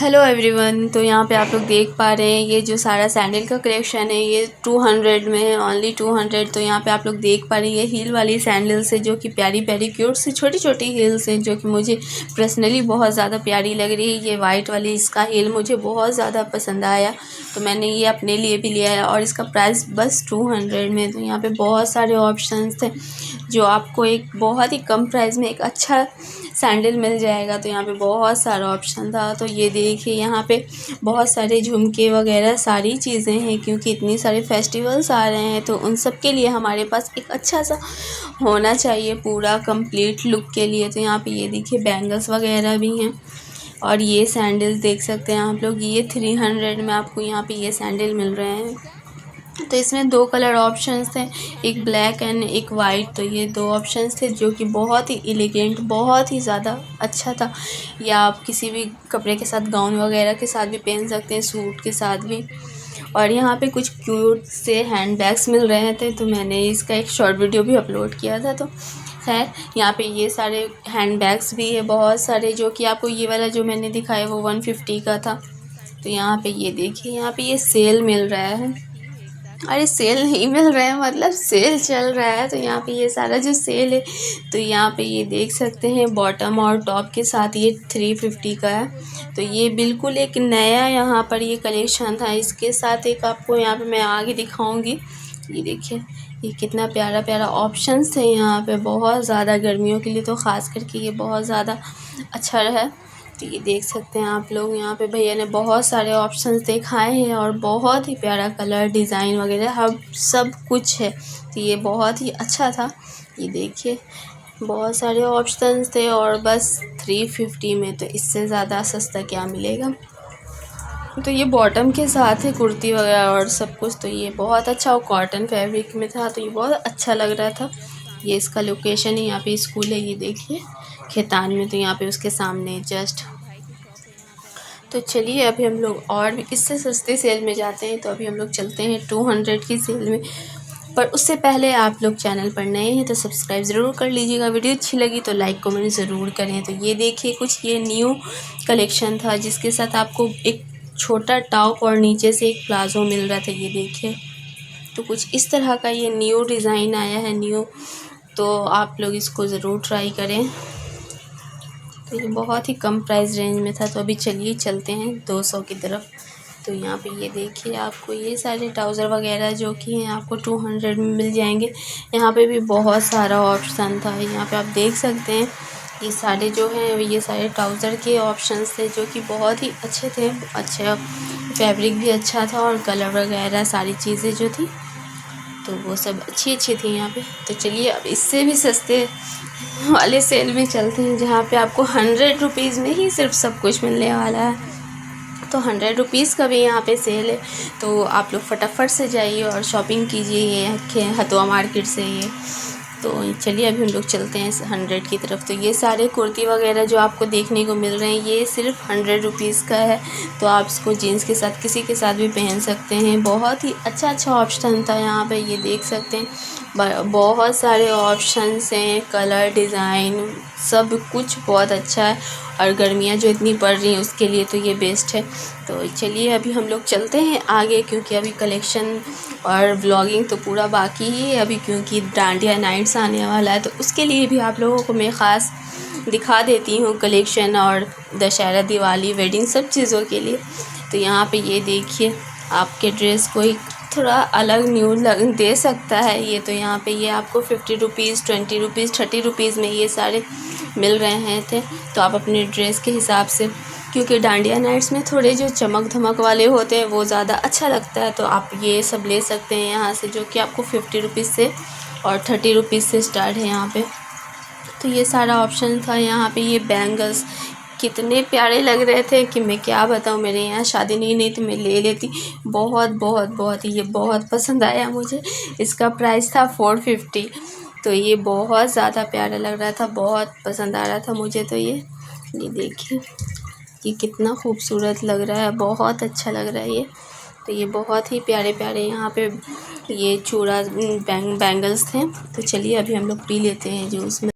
Hello everyone. तो यहाँ पे आप लोग देख पा रहे हैं ये जो सारा सैंडल का कलेक्शन है ये 200 में है, ओनली 200। तो यहाँ पे आप लोग देख पा रहे हैं ये हील वाली सैंडल्स है जो कि प्यारी प्यारी क्यूट सी छोटी छोटी हील्स हैं जो कि मुझे पर्सनली बहुत ज़्यादा प्यारी लग रही है। ये वाइट वाली इसका हील मुझे बहुत ज़्यादा पसंद आया तो मैंने ये अपने लिए भी लिया है और इसका प्राइस बस 200 में। तो यहाँ पर बहुत सारे ऑप्शन थे जो आपको एक बहुत ही कम प्राइस में एक अच्छा सैंडल मिल जाएगा। तो यहाँ पे बहुत सारा ऑप्शन था। तो ये देखिए यहाँ पे बहुत सारे झुमके वगैरह सारी चीज़ें हैं क्योंकि इतनी सारे फेस्टिवल्स आ रहे हैं तो उन सब के लिए हमारे पास एक अच्छा सा होना चाहिए पूरा कंप्लीट लुक के लिए। तो यहाँ पे ये देखिए बैंगल्स वगैरह भी हैं और ये सैंडल्स देख सकते हैं आप लोग। ये 300 में आपको यहाँ पे ये सैंडल मिल रहे हैं। तो इसमें दो कलर ऑप्शंस थे, एक ब्लैक एंड एक वाइट। तो ये दो ऑप्शंस थे जो कि बहुत ही एलिगेंट बहुत ही ज़्यादा अच्छा था। या आप किसी भी कपड़े के साथ गाउन वगैरह के साथ भी पहन सकते हैं, सूट के साथ भी। और यहाँ पे कुछ क्यूट से हैंड बैग्स मिल रहे थे तो मैंने इसका एक शॉर्ट वीडियो भी अपलोड किया था। तो खैर यहाँ पे ये सारे हैंड बैग्स भी है बहुत सारे जो कि आपको ये वाला जो मैंने दिखाया वो 150 का था। तो यहाँ पे ये देखिए यहाँ पे ये सेल मिल रहा है। अरे सेल नहीं मिल रहा है मतलब सेल चल रहा है। तो यहाँ पे ये सारा जो सेल है तो यहाँ पे ये देख सकते हैं बॉटम और टॉप के साथ ये 350 का है। तो ये बिल्कुल एक नया यहाँ पर ये कलेक्शन था। इसके साथ एक आपको यहाँ पे मैं आगे दिखाऊंगी। ये देखिए ये कितना प्यारा प्यारा ऑप्शंस थे यहाँ पे बहुत ज़्यादा गर्मियों के लिए तो ख़ास करके ये बहुत ज़्यादा अच्छा रहा। तो ये देख सकते हैं आप लोग यहाँ पे भैया ने बहुत सारे ऑप्शंस दिखाए हैं और बहुत ही प्यारा कलर डिज़ाइन वगैरह हर सब कुछ है। तो ये बहुत ही अच्छा था। ये देखिए बहुत सारे ऑप्शंस थे और बस 350 में। तो इससे ज़्यादा सस्ता क्या मिलेगा। तो ये बॉटम के साथ है कुर्ती वगैरह और सब कुछ। तो ये बहुत अच्छा और कॉटन फैब्रिक में था तो ये बहुत अच्छा लग रहा था। ये इसका लोकेशन है यहाँ पे स्कूल है ये देखिए खेतान में। तो यहाँ पे उसके सामने जस्ट। तो चलिए अभी हम लोग और भी इससे सस्ते सेल में जाते हैं। तो अभी हम लोग चलते हैं 200 की सेल में। पर उससे पहले आप लोग चैनल पर नए हैं तो सब्सक्राइब ज़रूर कर लीजिएगा। वीडियो अच्छी लगी तो लाइक कमेंट ज़रूर करें। तो ये देखिए कुछ ये न्यू कलेक्शन था जिसके साथ आपको एक छोटा टॉप और नीचे से एक प्लाजो मिल रहा था। ये देखिए तो कुछ इस तरह का ये न्यू डिज़ाइन आया है न्यू। तो आप लोग इसको ज़रूर ट्राई करें। तो ये बहुत ही कम प्राइस रेंज में था। तो अभी चलिए चलते हैं 200 की तरफ। तो यहाँ पे ये देखिए आपको ये सारे ट्राउज़र वगैरह जो कि हैं आपको 200 में मिल जाएंगे। यहाँ पे भी बहुत सारा ऑप्शन था। यहाँ पे आप देख सकते हैं ये सारे जो हैं ये सारे ट्राउज़र के ऑप्शंस थे जो कि बहुत ही अच्छे थे। अच्छा फैब्रिक भी अच्छा था और कलर वगैरह सारी चीज़ें जो थी तो वो सब अच्छी अच्छी थी यहाँ पे। तो चलिए अब इससे भी सस्ते वाले सेल में चलते हैं जहाँ पे आपको 100 रुपीज़ में ही सिर्फ सब कुछ मिलने वाला है। तो 100 रुपीज़ का भी यहाँ पे सेल है। तो आप लोग फटाफट से जाइए और शॉपिंग कीजिए ये हथुआ मार्केट से ये। तो चलिए अभी हम लोग चलते हैं 100 की तरफ। तो ये सारे कुर्ती वगैरह जो आपको देखने को मिल रहे हैं ये सिर्फ 100 रुपीज़ का है। तो आप इसको जीन्स के साथ किसी के साथ भी पहन सकते हैं। बहुत ही अच्छा ऑप्शन था यहाँ पे ये देख सकते हैं बहुत सारे ऑप्शंस हैं कलर डिज़ाइन सब कुछ बहुत अच्छा है। और गर्मियाँ जो इतनी पड़ रही हैं उसके लिए तो ये बेस्ट है। तो चलिए अभी हम लोग चलते हैं आगे क्योंकि अभी कलेक्शन और व्लॉगिंग तो पूरा बाकी ही है अभी क्योंकि डांडिया नाइट्स आने वाला है। तो उसके लिए भी आप लोगों को मैं ख़ास दिखा देती हूँ कलेक्शन और दशहरा दिवाली वेडिंग सब चीज़ों के लिए। तो यहाँ पे ये देखिए आपके ड्रेस को एक थोड़ा अलग न्यू लग दे सकता है ये। तो यहाँ पे ये आपको 50 रुपीज़ 20 रुपीज़ 30 रुपीज़ में ये सारे मिल रहे थे। तो आप अपने ड्रेस के हिसाब से क्योंकि डांडिया नाइट्स में थोड़े जो चमक धमक वाले होते हैं वो ज़्यादा अच्छा लगता है। तो आप ये सब ले सकते हैं यहाँ से जो कि आपको 50 रुपीज़ से और 30 रुपीज़ से स्टार्ट है यहाँ पे। तो ये सारा ऑप्शन था। यहाँ पे ये बैंगल्स कितने प्यारे लग रहे थे कि मैं क्या बताऊँ। मेरे यहाँ शादी नहीं तो मैं ले लेती। बहुत बहुत बहुत ये बहुत पसंद आया मुझे। इसका प्राइस था 450। तो ये बहुत ज़्यादा प्यारा लग रहा था बहुत पसंद आ रहा था मुझे। तो ये देखिए ये कितना खूबसूरत लग रहा है बहुत अच्छा लग रहा है ये। तो ये बहुत ही प्यारे प्यारे यहाँ पे ये चूड़ा बैंगल्स थे। तो चलिए अभी हम लोग पी लेते हैं जूस में।